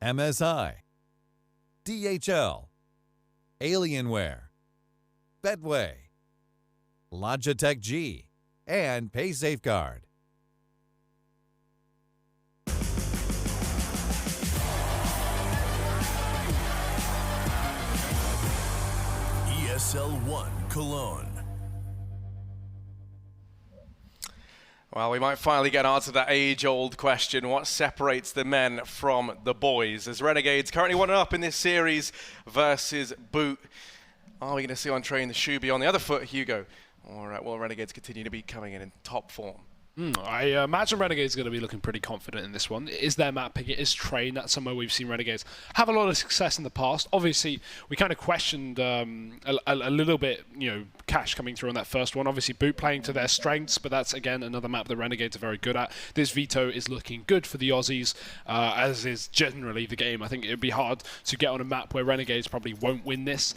MSI, DHL, Alienware, Betway, Logitech G, and PaySafeguard. ESL One Cologne. Well, we might finally get an answer to that age-old question. What separates the men from the boys? As Renegades currently 1-up in this series versus B.O.O.T. Are we going to see on train the shoe be on the other foot, Hugo? Or will Renegades continue to be coming in top form? I imagine Renegades are going to be looking pretty confident in this one. It is their map pick, it is train. That's somewhere we've seen Renegades have a lot of success in the past. Obviously, we kind of questioned a little bit, Cash coming through on that first one. Obviously, B.O.O.T. playing to their strengths, but that's, again, another map the Renegades are very good at. This veto is looking good for the Aussies, as is generally the game. I think it would be hard to get on a map where Renegades probably won't win this.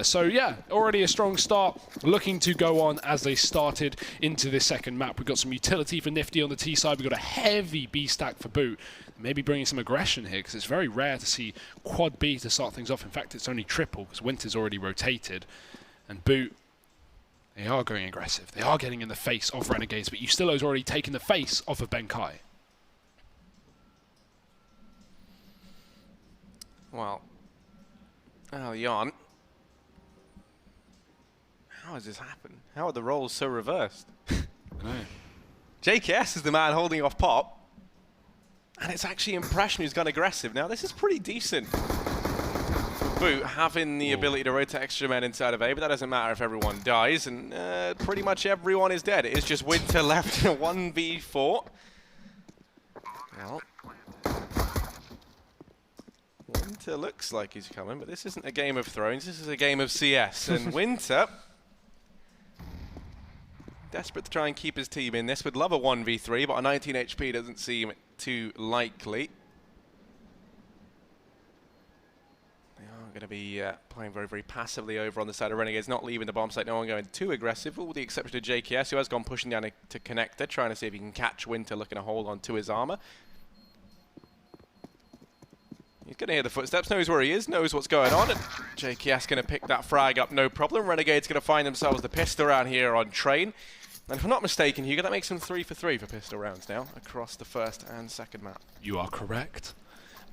So, yeah, already a strong start. Looking to go on as they started into this second map. We've got some utility for Nifty on the T side. We've got a heavy B stack for B.O.O.T. Maybe bringing some aggression here, because it's very rare to see quad B to start things off. In fact, it's only triple, because Winter's already rotated. And B.O.O.T., they are going aggressive. They are getting in the face of Renegades, but Ustilo's already taken the face off of Benkai. Well, Jan, how has this happened? How are the roles so reversed? I know. JKS is the man holding off Pop, and it's actually Impression who's gone aggressive. Now, this is pretty decent. B.O.O.T. having the ability to rotate extra men inside of A, but that doesn't matter if everyone dies, and pretty much everyone is dead. It is just Winter left in a 1v4. Well, Winter looks like he's coming, but this isn't a Game of Thrones, this is a game of CS, and Winter, desperate to try and keep his team in this, would love a 1v3, but a 19 HP doesn't seem too likely. Going to be playing very, very passively over on the side of Renegades, not leaving the bomb site, no one going too aggressive, with the exception of JKS, who has gone pushing down to Connector, trying to see if he can catch Winter, looking to hold on to his armor. He's going to hear the footsteps, knows where he is, knows what's going on, and JKS going to pick that frag up, no problem. Renegades going to find themselves the pistol round here on train. And if I'm not mistaken, Hugo, that makes them 3 for 3 for pistol rounds now, across the first and second map. You are correct.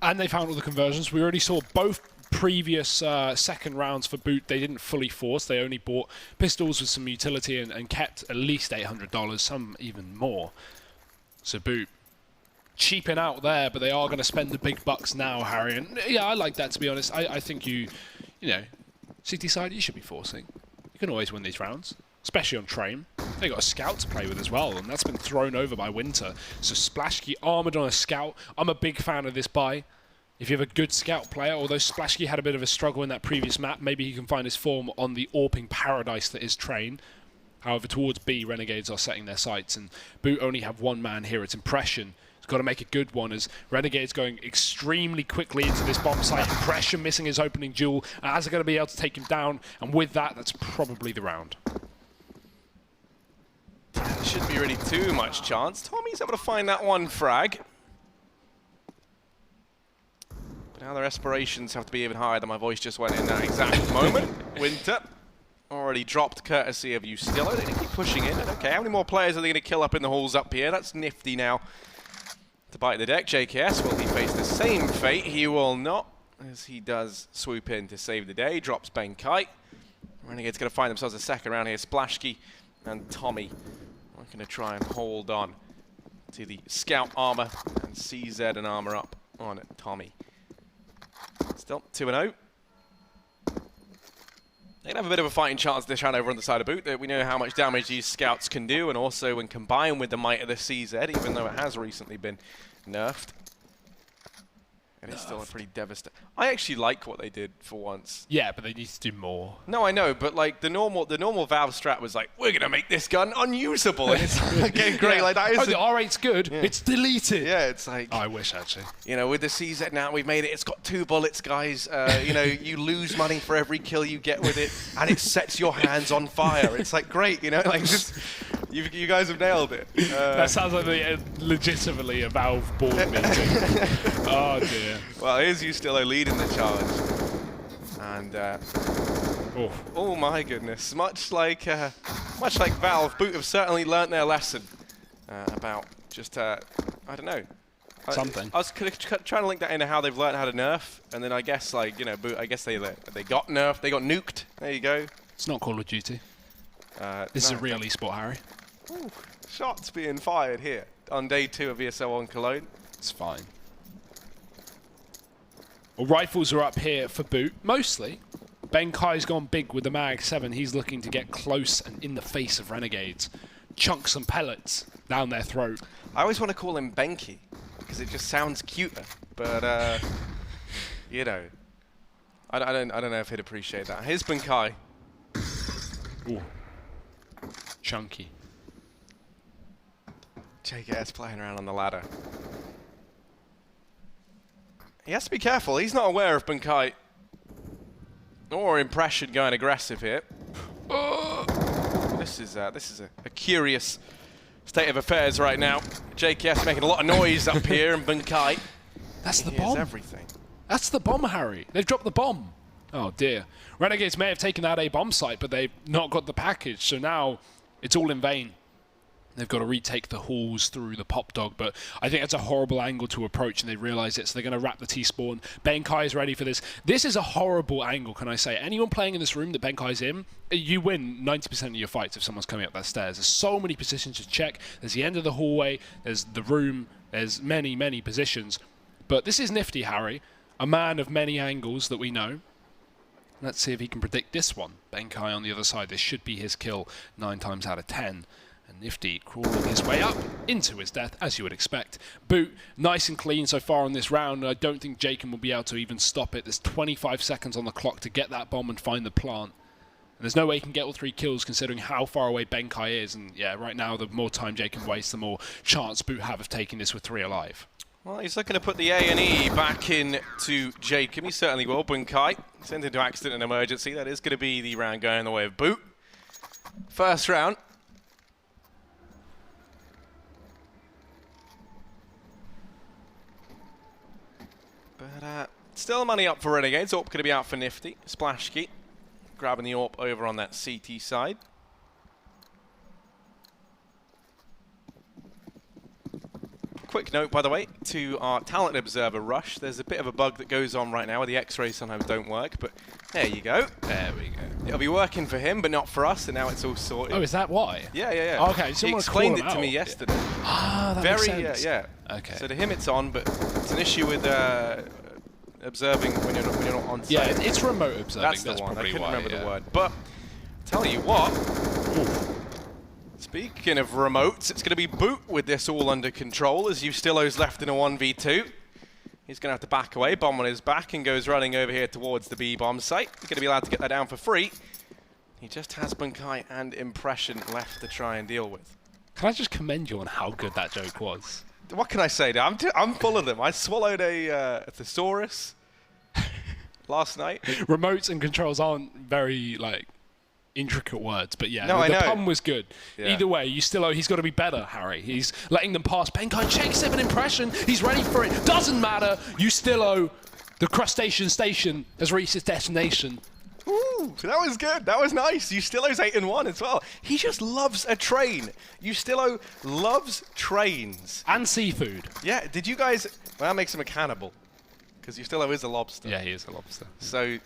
And they found all the conversions. We already saw both previous second rounds for B.O.O.T. They didn't fully force. They only bought pistols with some utility and kept at least $800, some even more. So B.O.O.T. cheaping out there, but they are going to spend the big bucks now, Harry. And yeah, I like that, to be honest. I think City side, you should be forcing. You can always win these rounds, especially on train. They got a scout to play with as well, and that's been thrown over by Winter. So Splashkey armored on a scout. I'm a big fan of this buy. If you have a good scout player, although Splashkey had a bit of a struggle in that previous map, maybe he can find his form on the AWPing paradise that is train. However, towards B, Renegades are setting their sights, and B.O.O.T. only have one man here. It's Impression. He's got to make a good one, as Renegades going extremely quickly into this bomb site. Impression missing his opening duel, and as they're going to be able to take him down, and with that, that's probably the round. There shouldn't be really too much chance. Tommy's able to find that one frag. But now their aspirations have to be even higher than my voice just went in that exact moment. Winter already dropped courtesy of Ustilo. They keep pushing in. Okay, how many more players are they going to kill up in the halls up here? That's Nifty now to bite the deck. JKS, will he face the same fate? He will not, as he does swoop in to save the day. Drops Benkai. Renegades going to find themselves a second round here. Splashkey and Tommy are going to try and hold on to the scout armor and CZ and armor up on Tommy. Still 2-0. They'd have a bit of a fighting chance this round over on the side of B.O.O.T. We know how much damage these scouts can do, and also when combined with the might of the CZ, even though it has recently been nerfed, it is still a pretty devastating. I actually like what they did for once. Yeah, but they need to do more. No, I know, but like the normal Valve strat was like, we're gonna make this gun unusable, and it's like, okay, great. Yeah. Like that is. Oh, the R8's good. Yeah. It's deleted. Yeah, it's like. Oh, I wish actually. You know, with the CZ now, we've made it. It's got 2 bullets, guys. You know, you lose money for every kill you get with it, and it sets your hands on fire. It's like great, you know, like just. You guys have nailed it. That sounds like legitimately a Valve board meeting. Oh, dear. Well, here's Ustillo leading the charge. And, oh my goodness. Much like Valve, B.O.O.T have certainly learnt their lesson about just, I don't know. Something. I was trying to link that into how they've learned how to nerf, and then I guess, like, you know, I guess they got nerfed, they got nuked. There you go. It's not Call of Duty. This is a real esport, Harry. Ooh, shots being fired here on day 2 of ESL One Cologne. It's fine. Well, rifles are up here for B.O.O.T, mostly. Benkai's gone big with the Mag 7. He's looking to get close and in the face of Renegades. Chunk some pellets down their throat. I always want to call him Benki, because it just sounds cuter. But, you know, I don't know if he'd appreciate that. Here's Benkai. Ooh. Chunky. JKS playing around on the ladder. He has to be careful. He's not aware of Benkai or Impression going aggressive here. This is a curious state of affairs right now. JKS making a lot of noise up here, and Benkai. That's the bomb. Everything. That's the bomb, Harry. They've dropped the bomb. Oh dear. Renegades may have taken out a bomb site, but they've not got the package, so now it's all in vain. They've got to retake the halls through the pop dog, but I think that's a horrible angle to approach, and they realise it, so they're going to wrap the T-spawn. Benkai is ready for this. This is a horrible angle, can I say. Anyone playing in this room that Benkai's in, you win 90% of your fights if someone's coming up that stairs. There's so many positions to check. There's the end of the hallway, there's the room, there's many, many positions. But this is nifty, Harry, a man of many angles that we know. Let's see if he can predict this one. Benkai on the other side. This should be his kill 9 times out of 10. And Nifty crawling his way up into his death, as you would expect. B.O.O.T, nice and clean so far in this round. I don't think Jacob will be able to even stop it. There's 25 seconds on the clock to get that bomb and find the plant. And there's no way he can get all 3 kills considering how far away Benkai is. And yeah, right now, the more time Jacob wastes, the more chance B.O.O.T have of taking this with 3 alive. Well, he's looking to put the A&E back in to Jacob. He certainly will. Benkai sent into accident and emergency. That is going to be the round going the way of B.O.O.T. First round. But still money up for Renegades. AWP going to be out for Nifty. Splash key. Grabbing the AWP over on that CT side. Quick note, by the way, to our talent observer Rush. There's a bit of a bug that goes on right now where the X-rays sometimes don't work, but there you go. There we go. It'll be working for him, but not for us, and now it's all sorted. Oh, is that why? Yeah, yeah, yeah. Oh, okay, he explained it to me yesterday. Ah, that makes sense. Yeah. Okay. So to him it's on, but it's an issue with observing when you're not on site. Yeah, it's remote observing. That's the one. I couldn't why, remember the word. But tell you what. Oof. Speaking of remotes, it's going to be B.O.O.T with this all under control as Ustillo's left in a 1v2. He's going to have to back away, bomb on his back, and goes running over here towards the B-bomb site. He's going to be allowed to get that down for free. He just has Benkai and Impression left to try and deal with. Can I just commend you on how good that joke was? What can I say? I'm full of them. I swallowed a thesaurus last night. Remotes and controls aren't very, like, intricate words, but yeah, no, the pun was good. Yeah. Either way, he's got to be better, Harry. He's letting them pass. Benkai checks 7 Impression. He's ready for it. Doesn't matter. Ustillo, the crustacean station, has reached its destination. Ooh, that was good. That was nice. Ustillo's 8-1 as well. He just loves a train. Ustillo loves trains. And seafood. Yeah, did you guys... Well, that makes him a cannibal. Because Ustillo is a lobster. Yeah, he is a lobster. So,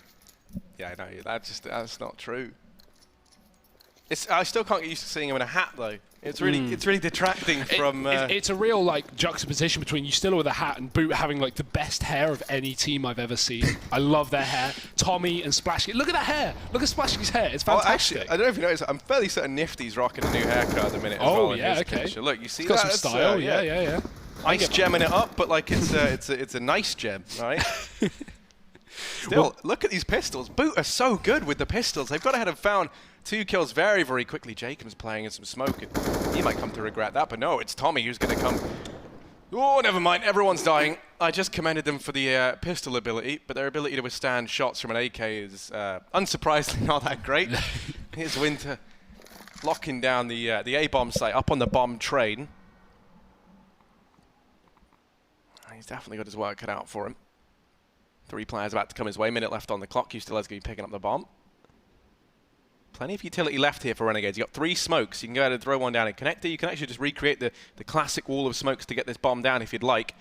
yeah, no, that's not true. I still can't get used to seeing him in a hat, though. It's really detracting from... It's a real, like, juxtaposition between Ustillo with a hat and B.O.O.T having, like, the best hair of any team I've ever seen. I love their hair. Tommy and Splashy. Look at that hair. Look at Splashy's hair. It's fantastic. Actually, I don't know if you noticed, I'm fairly certain Nifty's rocking a new haircut at the minute as well. Oh, yeah, okay. Picture. Look, you see it's got that? some style. Yeah. Nice gemming it up, but, like, it's a nice gem, right? Still, look at these pistols. B.O.O.T are so good with the pistols. They've got to have found 2 kills very, very quickly. Jacob's playing in some smoke, and he might come to regret that, but no, it's Tommy who's going to come. Oh, never mind. Everyone's dying. I just commended them for the pistol ability, but their ability to withstand shots from an AK is unsurprisingly not that great. Here's Winter locking down the A-bomb site up on the bomb train. He's definitely got his work cut out for him. 3 players about to come his way. Minute left on the clock. U.S.L going to be picking up the bomb. Plenty of utility left here for Renegades. You've got 3 smokes. You can go ahead and throw one down in connector. You can actually just recreate the classic wall of smokes to get this bomb down if you'd like.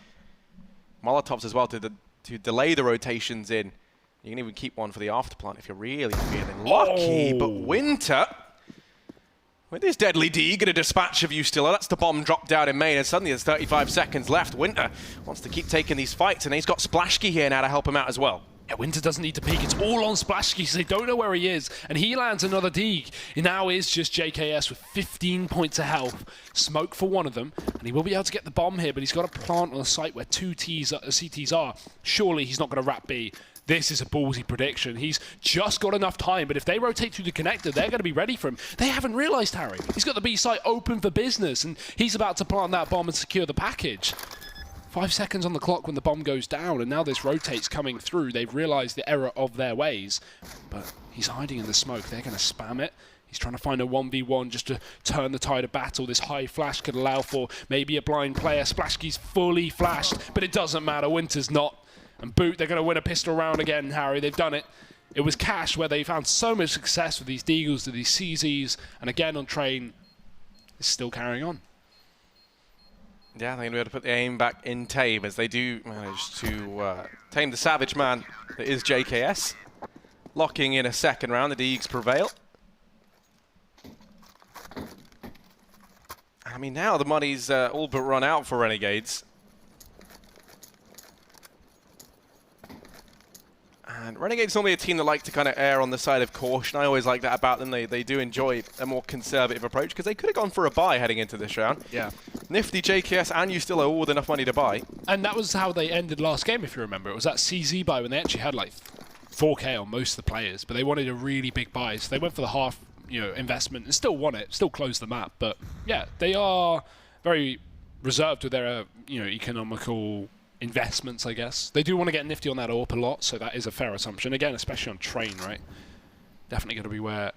Molotovs as well to delay the rotations in. You can even keep one for the afterplant if you're really feeling lucky. But Winter, with his deadly D, going to dispatch of U.S.L. That's the bomb dropped down in main, and suddenly there's 35 seconds left. Winter wants to keep taking these fights, and he's got Splashki here now to help him out as well. Yeah, Winter doesn't need to peek. It's all on Splashki because they don't know where he is. And he lands another D. It now is just JKS with 15 points of health. Smoke for one of them. And he will be able to get the bomb here, but he's got a plant on a site where 2 CTs are. Surely he's not going to wrap B. This is a ballsy prediction. He's just got enough time, but if they rotate through the connector, they're going to be ready for him. They haven't realized, Harry. He's got the B site open for business, and he's about to plant that bomb and secure the package. 5 seconds on the clock when the bomb goes down, and now this rotate's coming through. They've realized the error of their ways, but he's hiding in the smoke. They're going to spam it. He's trying to find a 1v1 just to turn the tide of battle. This high flash could allow for maybe a blind player. Splashki's fully flashed, but it doesn't matter. Winter's not. And B.O.O.T., they're going to win a pistol round again, Harry. They've done it. It was Cash where they found so much success with these Deagles to these CZs, and again on Train, it's still carrying on. Yeah, they're going to be able to put the aim back in Tame as they do manage to tame the savage man that is JKS. Locking in a second round, the Deags prevail. I mean, now the money's all but run out for Renegades. And Renegades normally a team that like to kind of err on the side of caution. I always like that about them. They do enjoy a more conservative approach because they could have gone for a buy heading into this round. Yeah. Nifty, JKS, and U.S.L all with enough money to buy. And that was how they ended last game, if you remember. It was that CZ buy when they actually had like 4K on most of the players, but they wanted a really big buy, so they went for the half, investment and still won it, still closed the map. But yeah, they are very reserved with their, economical investments, I guess. They do want to get Nifty on that AWP a lot, so that is a fair assumption. Again, especially on Train, right? Definitely going to be where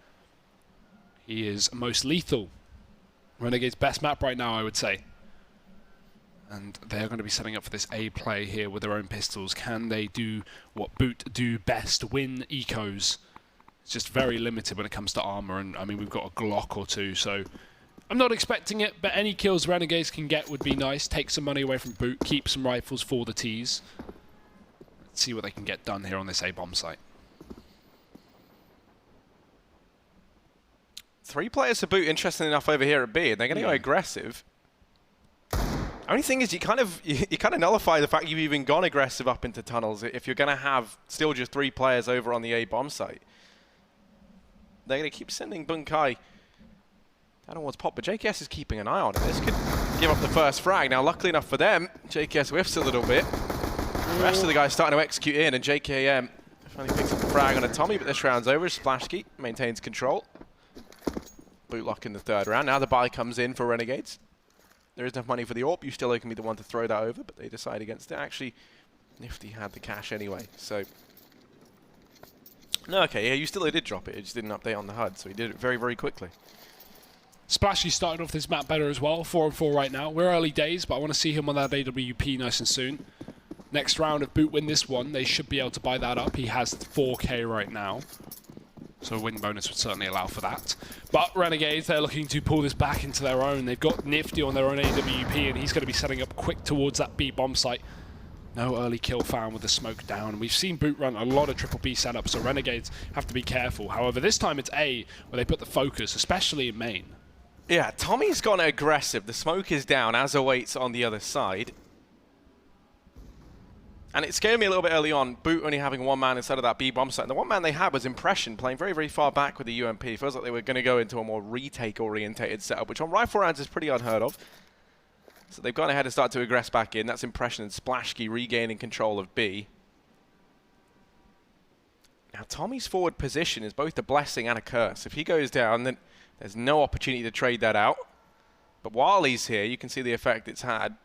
he is most lethal. Renegade's best map right now, I would say. And they're going to be setting up for this A play here with their own pistols. Can they do what B.O.O.T. do best, win ecos? It's just very limited when it comes to armor, and I mean, we've got a Glock or 2, so I'm not expecting it, but any kills Renegades can get would be nice. Take some money away from B.O.O.T., keep some rifles for the Ts. Let's see what they can get done here on this A-bomb site. 3 players for B.O.O.T. interesting enough over here at B, and they're going to go aggressive. Only thing is, you kind of nullify the fact you've even gone aggressive up into tunnels if you're going to have still just 3 players over on the A-bomb site. They're going to keep sending Bunkai. I don't know what's popped, but JKS is keeping an eye on it. This could give up the first frag. Now, luckily enough for them, JKS whiffs a little bit. The rest of the guys starting to execute in, and JKM finally picks up the frag on a Tommy, but this round's over. Splashki maintains control. B.O.O.T. lock in the 3rd round. Now the buy comes in for Renegades. There is enough money for the AWP. U.S.L can be the one to throw that over, but they decide against it. Actually, Nifty had the cash anyway, so... No, okay, yeah, U.S.L did drop it. It just didn't update on the HUD, so he did it very, very quickly. Splashy started off this map better as well, 4-4 right now. We're early days, but I want to see him on that AWP nice and soon. Next round, if B.O.O.T. win this one, they should be able to buy that up. He has 4K right now, so a win bonus would certainly allow for that. But Renegades, they're looking to pull this back into their own. They've got Nifty on their own AWP, and he's going to be setting up quick towards that B bomb site. No early kill found with the smoke down. We've seen B.O.O.T. run a lot of triple B setups, so Renegades have to be careful. However, this time it's A, where they put the focus, especially in main. Yeah, Tommy's gone aggressive. The smoke is down as awaits on the other side. And it scared me a little bit early on, B.O.O.T. only having 1 man instead of that B-bomb site. And the 1 man they had was Impression, playing very, very far back with the UMP. Feels like they were going to go into a more retake-orientated setup, which on rifle rounds is pretty unheard of. So they've gone ahead and started to aggress back in. That's Impression and Splashki regaining control of B. Now, Tommy's forward position is both a blessing and a curse. If he goes down, then there's no opportunity to trade that out. But while he's here, you can see the effect it's had.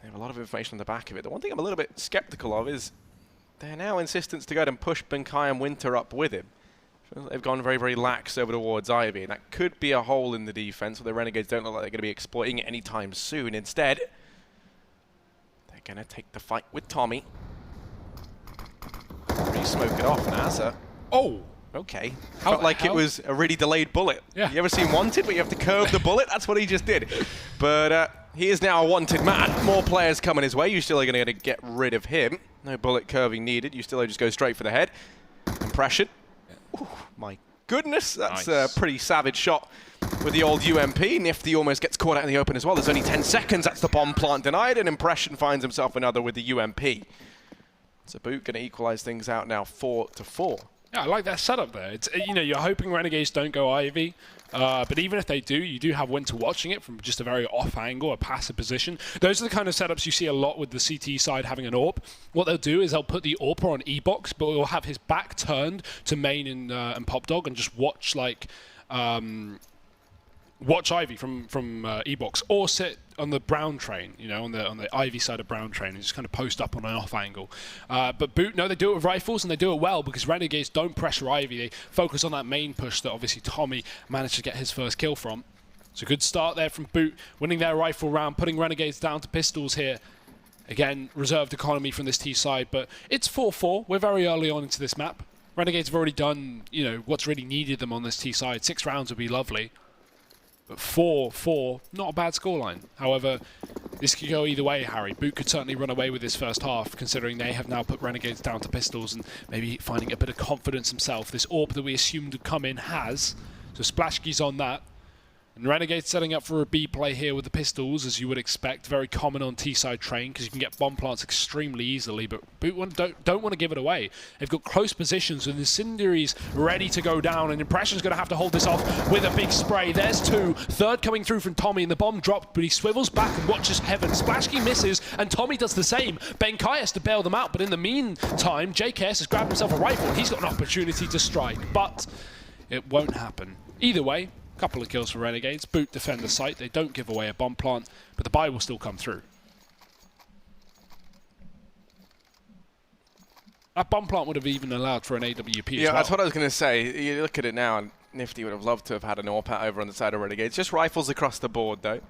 They have a lot of information on the back of it. The one thing I'm a little bit skeptical of is their now insistence to go ahead and push Bunkai and Winter up with him. They've gone very, very lax over towards Ivy, and that could be a hole in the defense where the Renegades don't look like they're going to be exploiting it anytime soon. Instead, They're going to take the fight with Tommy. Re-smoke it off, NASA. Oh! Okay. Felt like it was a really delayed bullet. Yeah. You ever seen Wanted where you have to curve the bullet? That's what he just did. But he is now a wanted man. More players coming his way. You still are going to get rid of him. No bullet curving needed. You still just go straight for the head. Impression. Ooh, my goodness. That's nice. A pretty savage shot with the old UMP. Nifty almost gets caught out in the open as well. There's only 10 seconds. That's the bomb plant denied. And Impression finds himself another with the UMP. So B.O.O.T going to equalize things out now 4-4. Yeah, I like that setup there. It's, you know, you're hoping Renegades don't go Ivy, but even if they do, you do have Winter watching it from just a very off angle, a passive position. Those are the kind of setups you see a lot with the CT side having an AWP. What they'll do is they'll put the AWPer on E-Box, but he'll have his back turned to main and Pop Dog and just watch like watch Ivy from E-Box, or sit on the Brown train, you know, on the Ivy side of Brown train, and just kind of post up on an off angle. But B.O.O.T, no, they do it with rifles, and they do it well because Renegades don't pressure Ivy. They focus on that main push that obviously Tommy managed to get his first kill from. It's a good start there from B.O.O.T, winning their rifle round, putting Renegades down to pistols here. Again, reserved economy from this T side, but it's 4-4. We're very early on into this map. Renegades have already done, you know, what's really needed them on this T side. 6 rounds would be lovely. But 4-4, not a bad scoreline. However, this could go either way, Harry. B.O.O.T could certainly run away with this first half, considering they have now put Renegades down to pistols and maybe finding a bit of confidence himself. This AWP that we assumed would come in has. So Splashke's on that. And Renegades setting up for a B play here with the pistols, as you would expect. Very common on T-side train, because you can get bomb plants extremely easily, but B.O.O.T don't want to give it away. They've got close positions, and Incendiary's ready to go down, and Impression's going to have to hold this off with a big spray. There's 2. Third coming through from Tommy, and the bomb dropped, but he swivels back and watches heaven. Splashke misses, and Tommy does the same. Benkai has to bail them out, but in the meantime, JKS has grabbed himself a rifle, and he's got an opportunity to strike, but it won't happen. Either way, couple of kills for Renegades. B.O.O.T defend the site. They don't give away a bomb plant, but the buy will still come through. That bomb plant would have even allowed for an AWP as well. Yeah, that's what I was going to say. You look at it now, and Nifty would have loved to have had an AWP over on the side of Renegades. Just rifles across the board, though.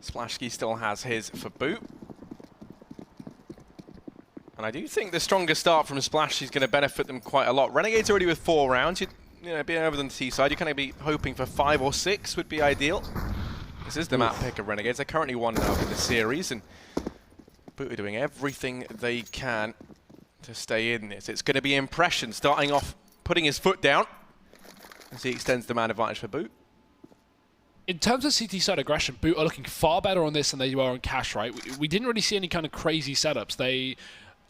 Splashke still has his for B.O.O.T. And I do think the stronger start from Splash is going to benefit them quite a lot. Renegades already with 4 rounds. You know, being over on the T side, you're kind of be hoping for 5 or 6 would be ideal. This is the map pick of Renegades. They're currently 1-0 in the series, and B.O.O.T doing everything they can to stay in this. It's going to be Impression starting off, putting his foot down as he extends the man advantage for B.O.O.T. In terms of CT side aggression, B.O.O.T are looking far better on this than they were on Cash, right? We didn't really see any kind of crazy setups. They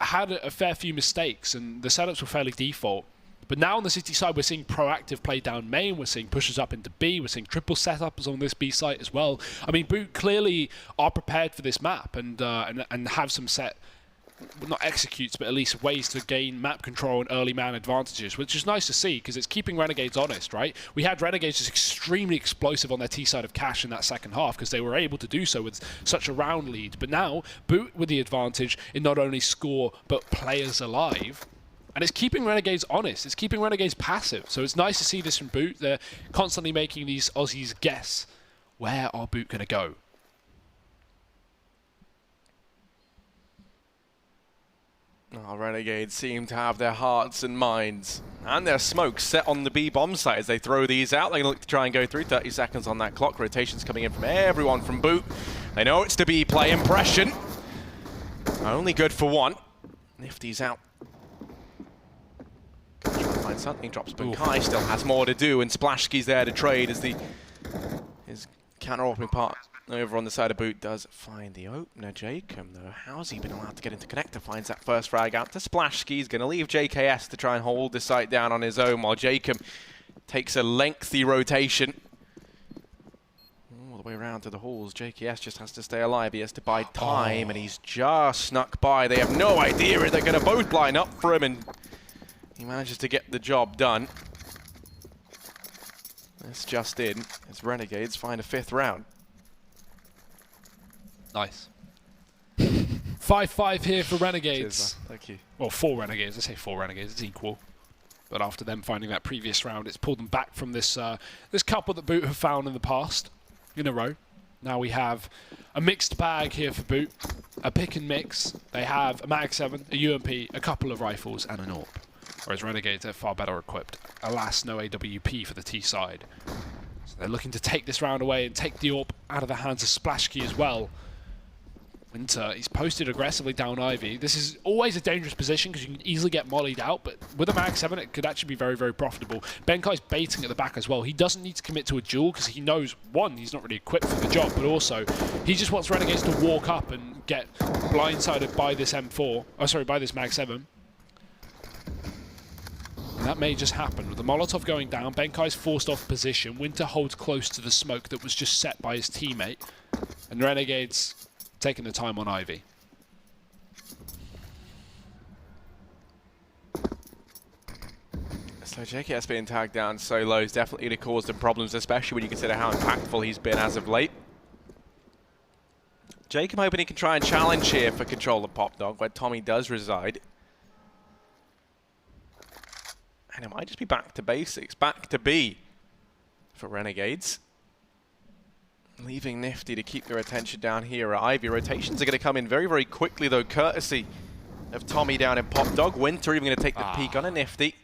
had a fair few mistakes, and the setups were fairly default. But now on the City side, we're seeing proactive play down main. We're seeing pushes up into B. We're seeing triple setups on this B site as well. I mean, B.O.O.T clearly are prepared for this map and have some set, not executes, but at least ways to gain map control and early man advantages, which is nice to see because it's keeping Renegades honest, right? We had Renegades just extremely explosive on their T side of Cash in that second half because they were able to do so with such a round lead. But now, B.O.O.T with the advantage in not only score, but players alive. And it's keeping Renegades honest. It's keeping Renegades passive. So it's nice to see this from B.O.O.T. They're constantly making these Aussies guess, where are B.O.O.T going to go? Oh, Renegades seem to have their hearts and minds and their smokes set on the B bomb site as they throw these out. They're going to look to try and go through. 30 seconds on that clock. Rotations coming in from everyone from B.O.O.T. They know it's the B play. Impression only good for 1. Nifty's out. Trying to find something. Drops Benkai. Still has more to do, and Splashke's there to trade as his counter-opening part over on the side of B.O.O.T does find the opener. Jacob, though, how's he been allowed to get into connector? Finds that first frag out to Splashke. He's going to leave JKS to try and hold the site down on his own, while Jacob takes a lengthy rotation all the way around to the halls. JKS just has to stay alive. He has to buy time, and he's just snuck by. They have no idea if they're going to both line up for him, and he manages to get the job done. That's just in as Renegades find a 5th round. Nice. 5-5 here for Renegades. Cheers, thank you. Well, 4 Renegades. I say 4 Renegades. It's equal. But after them finding that previous round, it's pulled them back from this this couple that B.O.O.T have found in the past in a row. Now we have a mixed bag here for Boot, a pick and mix. They have a Mag 7, a UMP, a couple of rifles, and an AWP. Whereas Renegades are far better equipped. Alas, no AWP for the T side. So they're looking to take this round away and take the AWP out of the hands of Splashkey as well. Winter, he's posted aggressively down Ivy. This is always a dangerous position because you can easily get mollied out, but with a Mag 7 it could actually be very, very profitable. Benkai's baiting at the back as well. He doesn't need to commit to a duel because he knows, one, he's not really equipped for the job, but also he just wants Renegades to walk up and get blindsided by this M4, oh sorry, by this Mag 7. And that may just happen. With the Molotov going down, Benkai's forced off position. Winter holds close to the smoke that was just set by his teammate. And Renegades taking the time on Ivy. So JKS being tagged down so low is definitely going to cause them problems, especially when you consider how impactful he's been as of late. Jake, I'm hoping he can try and challenge here for control of Pop Dog, where Tommy does reside. And it might just be back to basics, back to B for Renegades. Leaving Nifty to keep their attention down here at Ivy. Rotations are going to come in very, very quickly, though, courtesy of Tommy down in Pop Dog. Winter even going to take the peek on a Nifty.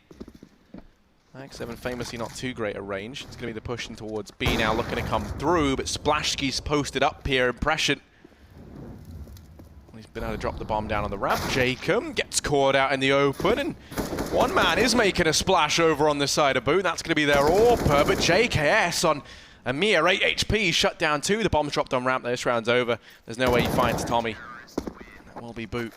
Mag 7 famously not too great a range. It's going to be the pushing towards B now, looking to come through, but Splashkey's posted up here. Impression. He's been able to drop the bomb down on the ramp. Jacob gets caught out in the open, and one man is making a splash over on the side of Boot. That's going to be their AWPer, but JKS on a mere 8 HP shut down too. The bomb's dropped on ramp. This round's over. There's no way he finds Tommy. That will be Boot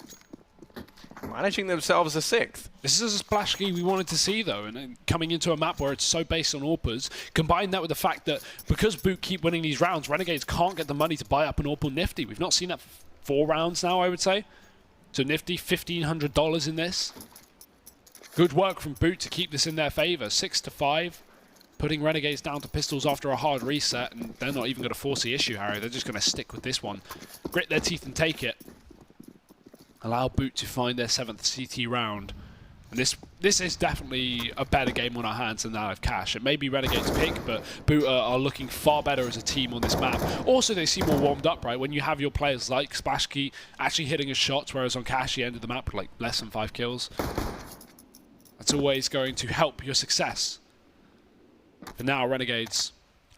managing themselves a 6th. This is a Splashkey we wanted to see, though, and coming into a map where it's so based on AWPers, combine that with the fact that because Boot keep winning these rounds, Renegades can't get the money to buy up an AWP Nifty. We've not seen that for 4 rounds now, I would say. So Nifty, $1,500 in this. Good work from Boot to keep this in their favor. 6-5. Putting Renegades down to pistols after a hard reset, and they're not even going to force the issue, Harry. They're just going to stick with this one. Grit their teeth and take it. Allow Boot to find their 7th CT round. And this is definitely a better game on our hands than that of Cash. It may be Renegades' pick, but Boot are looking far better as a team on this map. Also, they seem more warmed up, right? When you have your players like Splashkey actually hitting his shots, whereas on Cash, he ended the map with like less than 5 kills. That's always going to help your success. For now, Renegades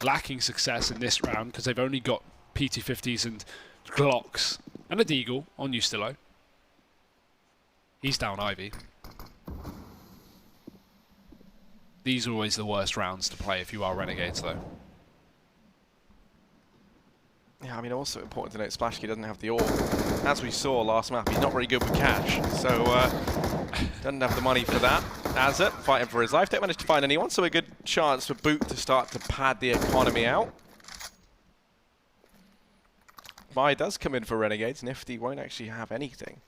lacking success in this round because they've only got PT-50s and Glocks and a Deagle on Ustillo. He's down Ivy. These are always the worst rounds to play if you are Renegades, though. Yeah, I mean, also important to note, Splashkey doesn't have the AWP. As we saw last map, he's not very good with cash, so doesn't have the money for that. Azza fighting for his life. Don't manage to find anyone, so a good chance for Boot to start to pad the economy out. Vi does come in for Renegades. Nifty won't actually have anything.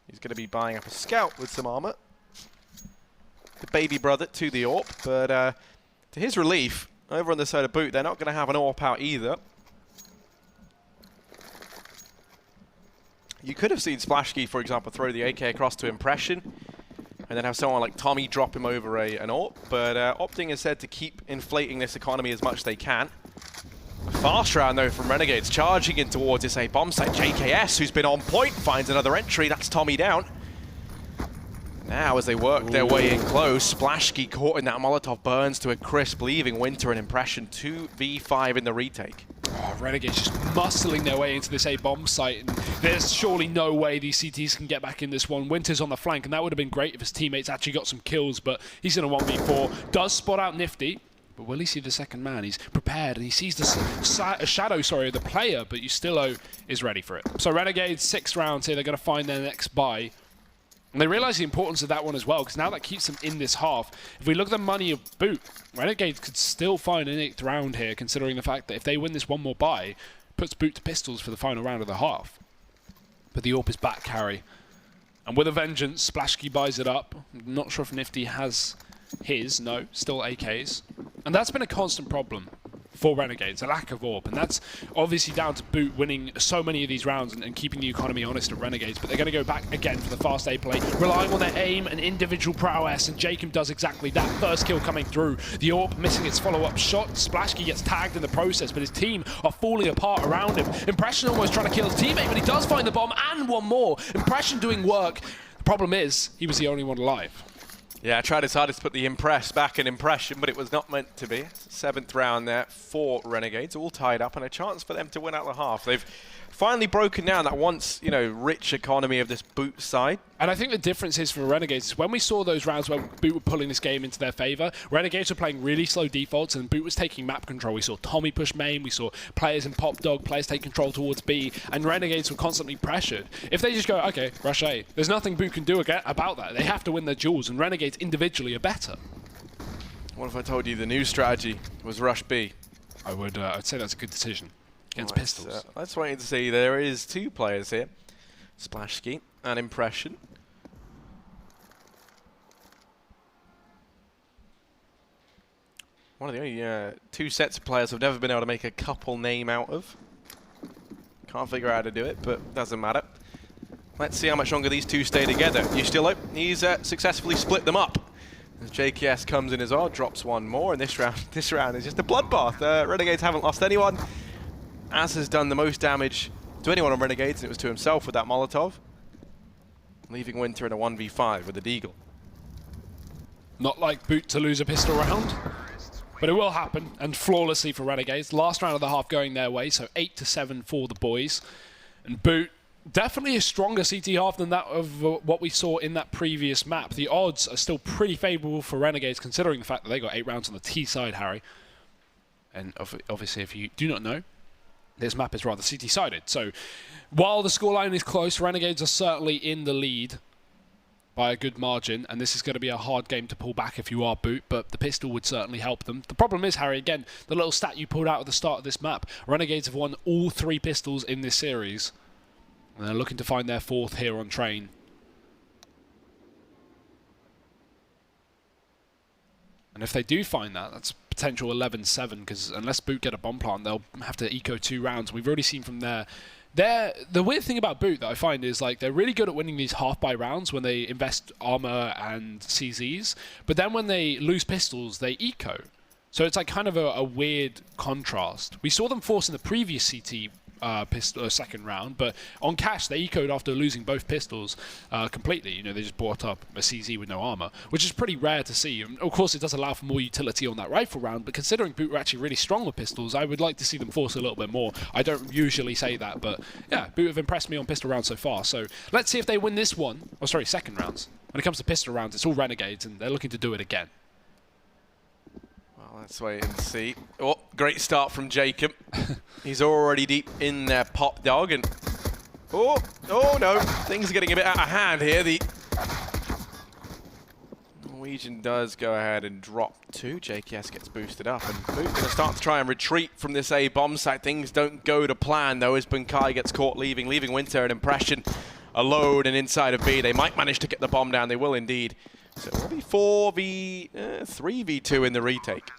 He's going to be buying up a scout with some armor. The baby brother to the AWP, but to his relief, over on the side of Boot, they're not going to have an AWP out either. You could have seen Splashkey, for example, throw the AK across to Impression, and then have someone like Tommy drop him over an AWP, but opting instead to keep inflating this economy as much as they can. Fast round, though, from Renegades, charging in towards this A bomb site. JKS, who's been on point, finds another entry. That's Tommy down. Now, as they work their way in close, Splashkey caught in that Molotov burns to a crisp, leaving Winter and Impression 2v5 in the retake. Oh, Renegades just muscling their way into this A bomb site, and there's surely no way these CTs can get back in this one. Winter's on the flank, and that would have been great if his teammates actually got some kills, but he's in a 1v4. Does spot out Nifty, but will he see the second man? He's prepared, and he sees the shadow, of the player, but Ustillo is ready for it. So Renegades, 6 rounds here. They're going to find their next buy. And they realize the importance of that one as well, because now that keeps them in this half. If we look at the money of Boot, Renegades could still find an 8th round here, considering the fact that if they win this one more buy, puts Boot to pistols for the final round of the half. But the AWP is back, Harry. And with a vengeance, Splashkey buys it up. I'm not sure if Nifty has his. No, still AKs. And that's been a constant problem for Renegades, a lack of AWP, and that's obviously down to B.O.O.T winning so many of these rounds and keeping the economy honest at Renegades, but they're going to go back again for the fast A play, relying on their aim and individual prowess, and Jacob does exactly that. First kill coming through, the AWP missing its follow-up shot, Splashkey gets tagged in the process, but his team are falling apart around him. Impression almost trying to kill his teammate, but he does find the bomb, and one more. Impression doing work. The problem is, he was the only one alive. Yeah, I tried his hardest to put the Impress back in Impression, but it was not meant to be. 7th round there for Renegades, all tied up, and a chance for them to win out the half. They've finally broken down that once, you know, rich economy of this B.O.O.T side. And I think the difference is for Renegades is when we saw those rounds where B.O.O.T were pulling this game into their favor, Renegades were playing really slow defaults and B.O.O.T was taking map control. We saw Tommy push main, we saw players in Pop Dog, players take control towards B, and Renegades were constantly pressured. If they just go, okay, rush A, there's nothing B.O.O.T can do about that. They have to win their duels, and Renegades individually are better. What if I told you the new strategy was rush B? I'd say that's a good decision against pistols. Let's wait and see. There is 2 players here, Splashkey and Impression. One of the only 2 sets of players I've never been able to make a couple name out of. Can't figure out how to do it, but doesn't matter. Let's see how much longer these 2 stay together. Ustillo, he's successfully split them up. As JKS comes in as well, drops one more, and this round is just a bloodbath. Renegades haven't lost anyone. Az has done the most damage to anyone on Renegades, and it was to himself with that Molotov. Leaving Winter in a 1v5 with a Deagle. Not like B.O.O.T to lose a pistol round, but it will happen, and flawlessly for Renegades. Last round of the half going their way, so 8-7 for the boys. And B.O.O.T definitely a stronger CT half than that of what we saw in that previous map. The odds are still pretty favourable for Renegades, considering the fact that they got 8 rounds on the T side, Harry. And obviously, if you do not know, this map is rather CT-sided. So while the scoreline is close, Renegades are certainly in the lead by a good margin, and this is going to be a hard game to pull back if you are B.O.O.T, but the pistol would certainly help them. The problem is, Harry, again, the little stat you pulled out at the start of this map, Renegades have won all 3 pistols in this series. And they're looking to find their 4th here on train. And if they do find that, that's potential 11-7, because unless B.O.O.T get a bomb plant, they'll have to eco 2 rounds. We've already seen from there. The weird thing about B.O.O.T that I find is like they're really good at winning these half-buy rounds when they invest armor and CZs, but then when they lose pistols, they eco. So it's like kind of a weird contrast. We saw them force in the previous CT pistol second round, but on cash they ecoed after losing both pistols completely. You know, they just brought up a CZ with no armor, which is pretty rare to see. And of course, it does allow for more utility on that rifle round, but considering B.O.O.T are actually really strong with pistols, I would like to see them force a little bit more. I don't usually say that, but yeah, B.O.O.T have impressed me on pistol rounds so far. So let's see if they win this one. Oh, sorry, second rounds. When it comes to pistol rounds, it's all Renegades, and they're looking to do it again. Let's wait and see. Oh, great start from Jacob. He's already deep in there, Pop Dog, and oh no, things are getting a bit out of hand here. The Norwegian does go ahead and drop 2. JKS gets boosted up, and B.O.O.T going to start to try and retreat from this A bomb site. Things don't go to plan though, as Bunkai gets caught leaving Winter and Impression alone and inside of B. They might manage to get the bomb down. They will indeed. So it will be 3v2 in the retake.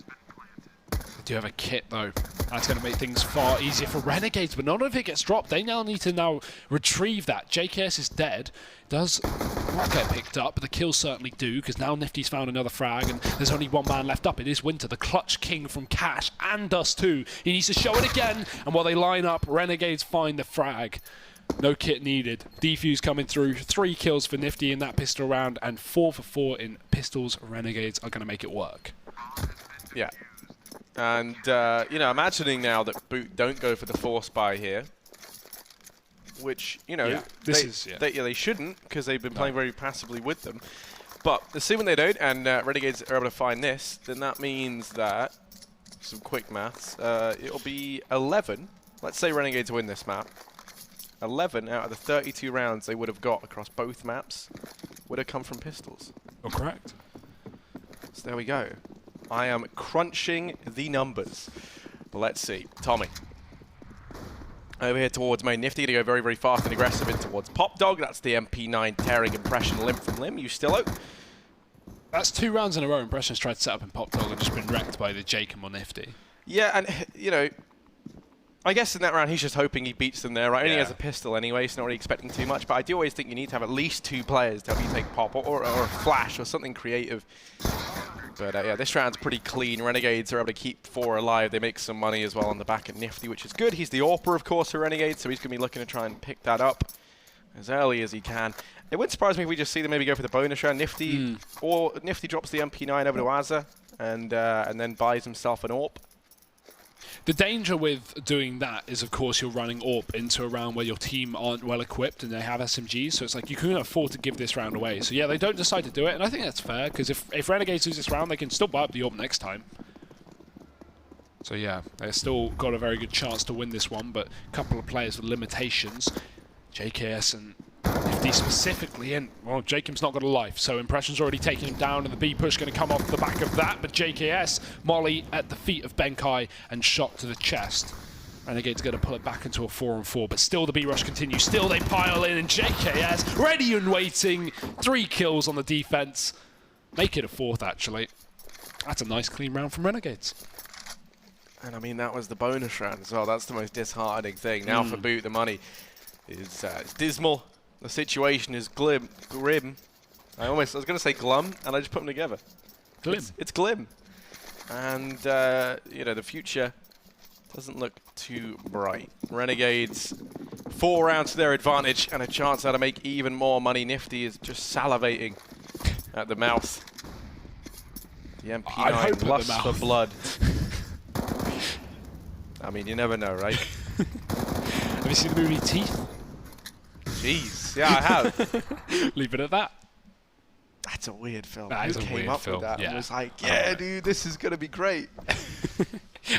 They do have a kit though. That's going to make things far easier for Renegades, but not if it gets dropped. They now need to retrieve that. JKS is dead. Does not get picked up, but the kills certainly do, because now Nifty's found another frag, and there's only 1 man left up. It is Winter, the clutch king from Cash, and Dust too. He needs to show it again, and while they line up, Renegades find the frag. No kit needed. Defuse coming through. 3 kills for Nifty in that pistol round, and 4 for 4 in pistols. Renegades are going to make it work. Yeah. And, you know, imagining now that B.O.O.T don't go for the force buy here, which, you know, they shouldn't, because they've been playing very passively with them. But assuming they don't, and Renegades are able to find this, then that means that, some quick maths, it'll be 11. Let's say Renegades win this map. 11 out of the 32 rounds they would have got across both maps would have come from pistols. Oh, correct. So there we go. I am crunching the numbers. But let's see. Tommy. Over here towards main. Nifty to go very, very fast and aggressive in towards Pop Dog. That's the MP9 tearing Impression limb from limb. Ustillo. That's 2 rounds in a row. Impression's tried to set up in Pop Dog and just been wrecked by the Jacob or Nifty. Yeah, and, you know, I guess in that round he's just hoping he beats them there, right? Only has a pistol anyway, so not really expecting too much. But I do always think you need to have at least 2 players to help you take pop, or a flash, or something creative. But yeah, this round's pretty clean. Renegades are able to keep 4 alive. They make some money as well on the back of Nifty, which is good. He's the AWPer, of course, for Renegades, so he's going to be looking to try and pick that up as early as he can. It wouldn't surprise me if we just see them maybe go for the bonus round. Nifty, or Nifty drops the MP9 over to Azza, and then buys himself an AWP. The danger with doing that is, of course, you're running AWP into a round where your team aren't well equipped and they have SMGs, so it's like you couldn't afford to give this round away. So yeah, they don't decide to do it, and I think that's fair, because if Renegades lose this round, they can still buy up the AWP next time. So yeah, they've still got a very good chance to win this one, but a couple of players with limitations. JKS and Nifty specifically, and well, Jacob's not got a life, so Impression's already taken him down, and the B push going to come off the back of that, but JKS, Molly at the feet of Benkai, and shot to the chest. Renegade's going to pull it back into a 4-on-4, but still the B rush continues, still they pile in, and JKS ready and waiting, 3 kills on the defense, make it a 4th actually. That's a nice clean round from Renegades. And I mean, that was the bonus round as well. That's the most disheartening thing. Now for B.O.O.T, the money is dismal. The situation is grim. I was going to say glum, and I just put them together. Glim. It's glim. And, you know, the future doesn't look too bright. Renegades, 4 rounds to their advantage, and a chance now to make even more money. Nifty is just salivating at the mouth. The MP9, lust for blood. I mean, you never know, right? Have you seen the movie Teeth? Jeez, yeah, I have. Leave it at that. That's a weird film. That Who is a came weird up film. with that Yeah. and was like, yeah, dude, this is going to be great.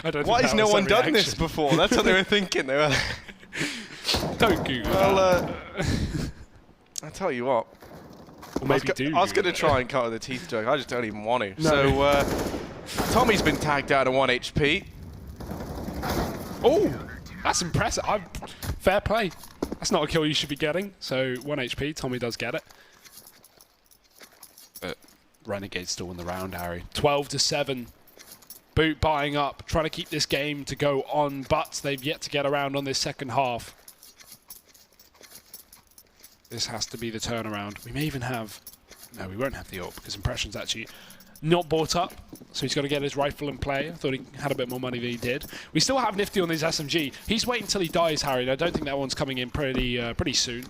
I don't Why think has that no was one their done reaction. this before? That's what they were thinking. They were Don't Google well, I'll tell you what. Or maybe do. I was going to try and cover the teeth joke. I just don't even want to. No. So, Tommy's been tagged out at 1 HP. Oh, that's impressive. Fair play. That's not a kill you should be getting. So 1 HP, Tommy does get it. But Renegade's still in the round, Harry. 12-7. B.O.O.T buying up, trying to keep this game to go on, but they've yet to get around on this second half. This has to be the turnaround. We may even have... No, we won't have the AWP because Impression's actually not bought up, so he's got to get his rifle in play. I thought he had a bit more money than he did. We still have Nifty on his SMG. He's waiting until he dies, Harry, and I don't think that one's coming in pretty soon.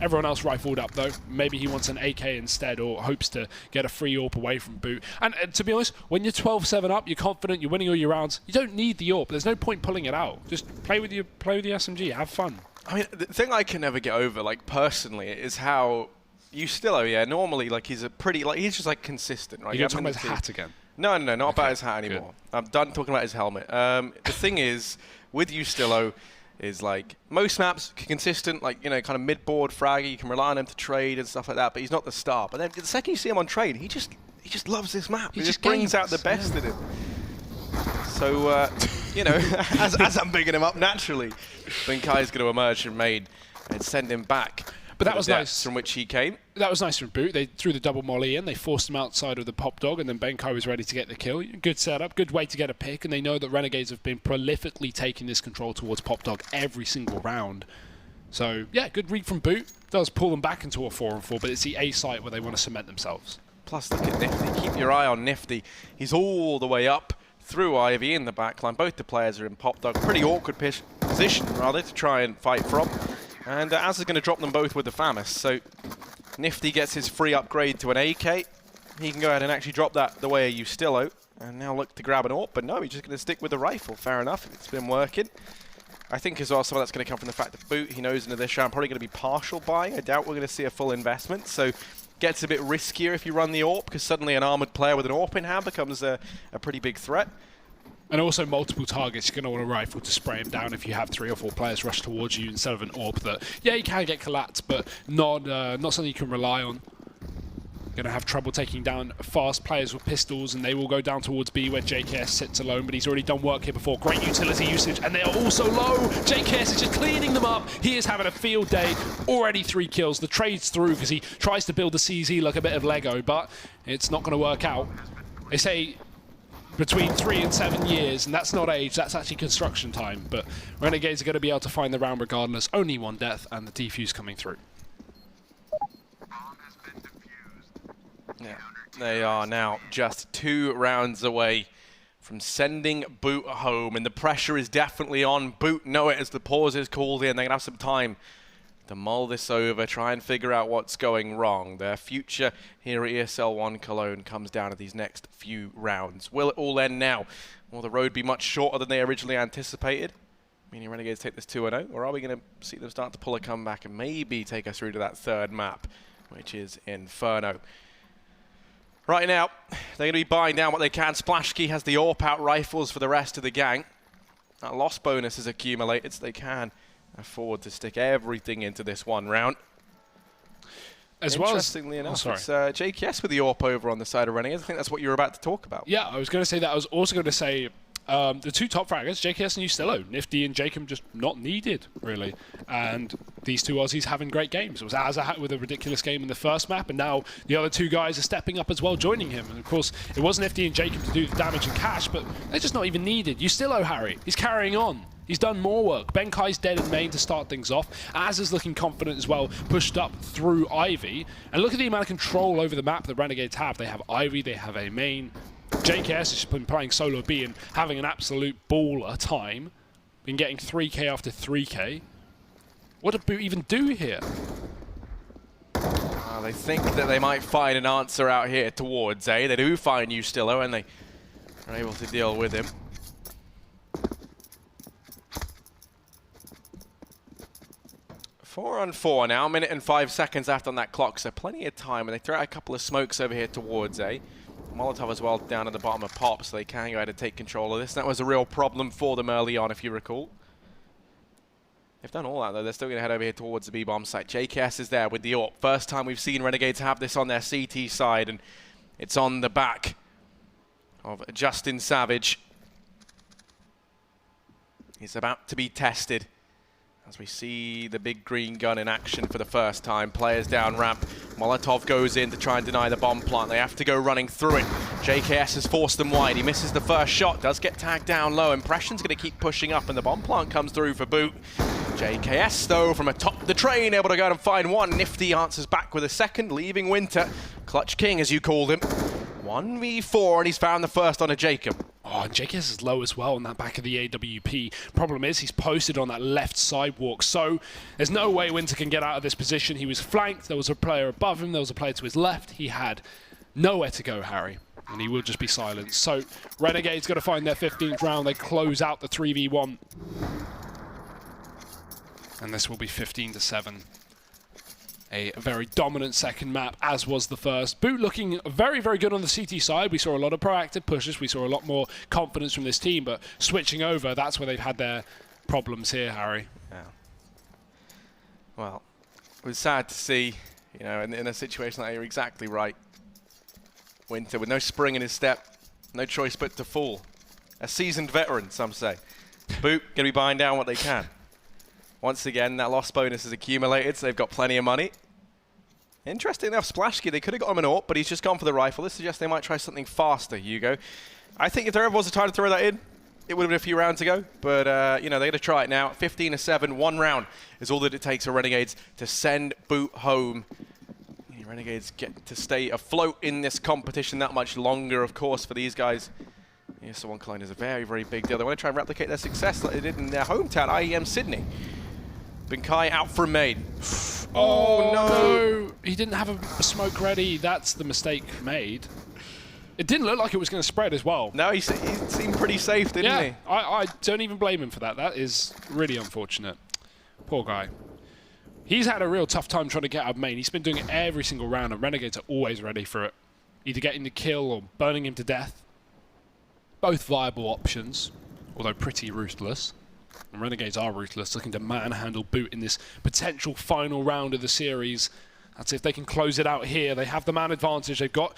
Everyone else rifled up, though. Maybe he wants an AK instead, or hopes to get a free AWP away from B.O.O.T. And to be honest, when you're 12-7 up, you're confident, you're winning all your rounds, you don't need the AWP. There's no point pulling it out. Just play with the SMG, have fun. I mean, the thing I can never get over, like, personally, is how Ustillo, yeah, normally, like, he's a pretty, like, he's just, like, consistent, right? You're talking about his hat again? No, not about his hat anymore. Good. I'm done talking about his helmet. The thing is, with Ustillo, is, like, most maps, consistent, like, you know, kind of mid-board fraggy, you can rely on him to trade and stuff like that, but he's not the star. But then the second you see him on trade, he just loves this map. He just brings out the best in him. So, you know, as I'm bigging him up naturally, then Kai's going to emerge from main and send him back. But that was nice. From which he came. That was nice from B.O.O.T. They threw the double molly in, they forced him outside of the pop dog, and then Benkai was ready to get the kill. Good setup, good way to get a pick, and they know that Renegades have been prolifically taking this control towards pop dog every single round. So, yeah, good read from B.O.O.T. Does pull them back into a 4-on-4, but it's the A site where they want to cement themselves. Plus, look at Nifty. Keep your eye on Nifty. He's all the way up through Ivy in the backline. Both the players are in pop dog. Pretty awkward position, rather, to try and fight from. And Az is going to drop them both with the FAMAS. So Nifty gets his free upgrade to an AK. He can go ahead and actually drop that the way you still out. And now look to grab an AWP. But no, he's just going to stick with the rifle. Fair enough. It's been working. I think as well some of that's going to come from the fact that B.O.O.T, he knows into this round, probably going to be partial buying. I doubt we're going to see a full investment. So gets a bit riskier if you run the AWP, because suddenly an armored player with an AWP in hand becomes a pretty big threat. And also multiple targets, you're going to want a rifle to spray him down if you have 3 or 4 players rush towards you instead of an AWP that, yeah, you can get collapsed, but not something you can rely on. Going to have trouble taking down fast players with pistols, and they will go down towards B where JKS sits alone, but he's already done work here before. Great utility usage, and they are also low. JKS is just cleaning them up. He is having a field day. Already 3 kills. The trade's through because he tries to build the CZ like a bit of Lego, but it's not going to work out. They say between 3 and 7 years, and that's not age, that's actually construction time. But Renegades are going to be able to find the round regardless. Only one death, and the defuse coming through. Yeah, they are now just 2 rounds away from sending B.O.O.T home, and the pressure is definitely on. B.O.O.T know it as the pause is called in. They're going to have some time to mull this over, try and figure out what's going wrong. Their future here at ESL One Cologne comes down to these next few rounds. Will it all end now? Will the road be much shorter than they originally anticipated? Meaning Renegades take this 2-0, or are we going to see them start to pull a comeback and maybe take us through to that 3rd map, which is Inferno? Right now, they're going to be buying down what they can. Splashkey has the AWP out rifles for the rest of the gang. That loss bonus is accumulated, so they can afford to stick everything into this one round. Interestingly enough, it's JKS with the AWP over on the side of Renegades. I think that's what you were about to talk about. Yeah, I was going to say that. I was also going to say the 2 top fraggers, JKS and Ustillo, Nifty and Jacob, just not needed, really. And these 2 Aussies having great games. It was Azza with a ridiculous game in the first map, and now the other 2 guys are stepping up as well, joining him. And of course, it was Nifty and Jacob to do the damage and cash, but they're just not even needed. Ustillo, Harry, he's carrying on. He's done more work. Benkai's dead in main to start things off. Azza's looking confident as well, pushed up through Ivy. And look at the amount of control over the map that Renegades have. They have Ivy, they have a main. JKS has just been playing solo B and having an absolute baller time. Been getting 3k after 3k. What did B.O.O.T even do here? They think that they might find an answer out here towards A. They do find Ustillo, and they are able to deal with him. Four on 4 now, 1 minute and 5 seconds left on that clock, so plenty of time. And they throw out a couple of smokes over here towards A. Molotov as well down at the bottom of Pop, so they can go ahead and take control of this. That was a real problem for them early on, if you recall. They've done all that, though. They're still going to head over here towards the B-bomb site. JKS is there with the AWP. First time we've seen Renegades have this on their CT side, and it's on the back of Justin Savage. He's about to be tested as we see the big green gun in action for the first time. Players down ramp. Molotov goes in to try and deny the bomb plant. They have to go running through it. JKS has forced them wide. He misses the first shot. Does get tagged down low. Impression's going to keep pushing up, and the bomb plant comes through for B.O.O.T. JKS, though, from atop the train, able to go out and find one. Nifty answers back with a second, leaving Winter. Clutch King, as you called him. 1v4, and he's found the first on a Jacob. Oh, and JKS is low as well on that back of the AWP. Problem is, he's posted on that left sidewalk, so there's no way Winter can get out of this position. He was flanked, there was a player above him, there was a player to his left. He had nowhere to go, Harry, and he will just be silenced. So, Renegades got to find their 15th round. They close out the 3v1. And this will be 15-7. A very dominant second map, as was the first. B.O.O.T looking very, very good on the CT side. We saw a lot of proactive pushes. We saw a lot more confidence from this team, but switching over, that's where they've had their problems here, Harry. Yeah. Well, it was sad to see, you know, in a situation like that, you're exactly right. Winter with no spring in his step, no choice but to fall. A seasoned veteran, some say. B.O.O.T going to be buying down what they can. Once again, that loss bonus is accumulated, so they've got plenty of money. Interesting enough, Splashkey, they could have got him an AWP, but he's just gone for the rifle. This suggests they might try something faster, Hugo. I think if there ever was a time to throw that in, it would have been a few rounds ago. But, you know, they're going to try it now. 15-7, 1 round is all that it takes for Renegades to send B.O.O.T home. The Renegades get to stay afloat in this competition that much longer, of course, for these guys. ESL One Cologne is a very, very big deal. They want to try and replicate their success like they did in their hometown, IEM Sydney. Benkai out from main. Oh, no. He didn't have a smoke ready. That's the mistake made. It didn't look like it was going to spread as well. No, he seemed pretty safe, didn't he? I don't even blame him for that. That is really unfortunate. Poor guy. He's had a real tough time trying to get out of main. He's been doing it every single round, and Renegades are always ready for it. Either getting the kill or burning him to death. Both viable options, although pretty ruthless. And Renegades are ruthless, looking to manhandle B.O.O.T in this potential final round of the series. That's if they can close it out here. They have the man advantage. They've got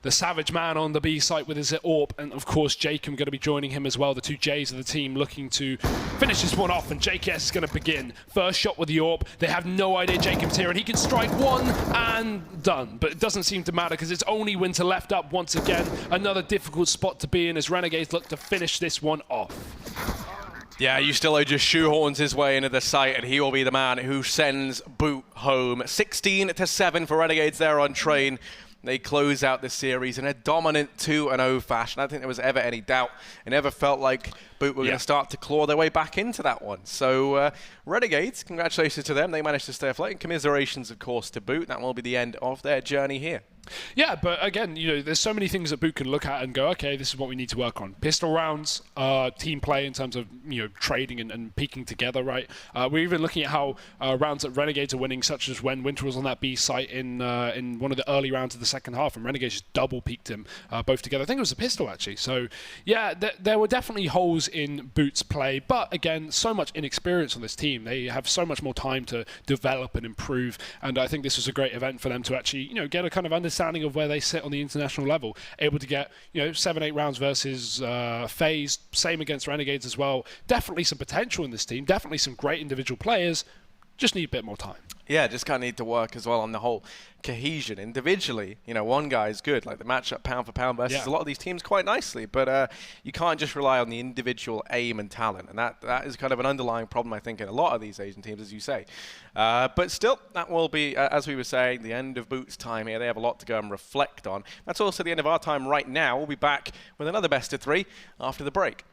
the Savage Man on the B site with his AWP, and of course Jacob going to be joining him as well. The two J's of the team looking to finish this one off, and JKS is going to begin. First shot with the AWP. They have no idea Jacob's here, and he can strike one and done. But it doesn't seem to matter because it's only Winter left up once again. Another difficult spot to be in as Renegades look to finish this one off. Yeah, Ustillo just shoehorns his way into the site, and he will be the man who sends B.O.O.T home. 16-7 for Renegades there on train. They close out the series in a dominant 2-0 fashion. I don't think there was ever any doubt. It never felt like B.O.O.T were going to start to claw their way back into that one. So Renegades, congratulations to them. They managed to stay afloat. And commiserations, of course, to B.O.O.T. That will be the end of their journey here. Yeah, but again, there's so many things that B.O.O.T can look at and go, okay, this is what we need to work on. Pistol rounds, team play in terms of trading and peaking together, right? We're even looking at how rounds that Renegades are winning, such as when Winter was on that B site in one of the early rounds of the second half, and Renegades just double peaked him both together. I think it was a pistol actually. So yeah, there were definitely holes in B.O.O.T's play, but again, so much inexperience on this team. They have so much more time to develop and improve, and I think this was a great event for them to actually get a kind of understanding of where they sit on the international level, able to get 7-8 rounds versus FaZe, same against Renegades as well. Definitely some potential in this team, definitely some great individual players, just need a bit more time. Yeah, just kind of need to work as well on the whole cohesion. Individually, one guy is good, like the matchup pound for pound versus a lot of these teams quite nicely, but you can't just rely on the individual aim and talent, and that is kind of an underlying problem, I think, in a lot of these Asian teams, as you say. But still, that will be, as we were saying, the end of B.O.O.T's time here. They have a lot to go and reflect on. That's also the end of our time right now. We'll be back with another best of 3 after the break.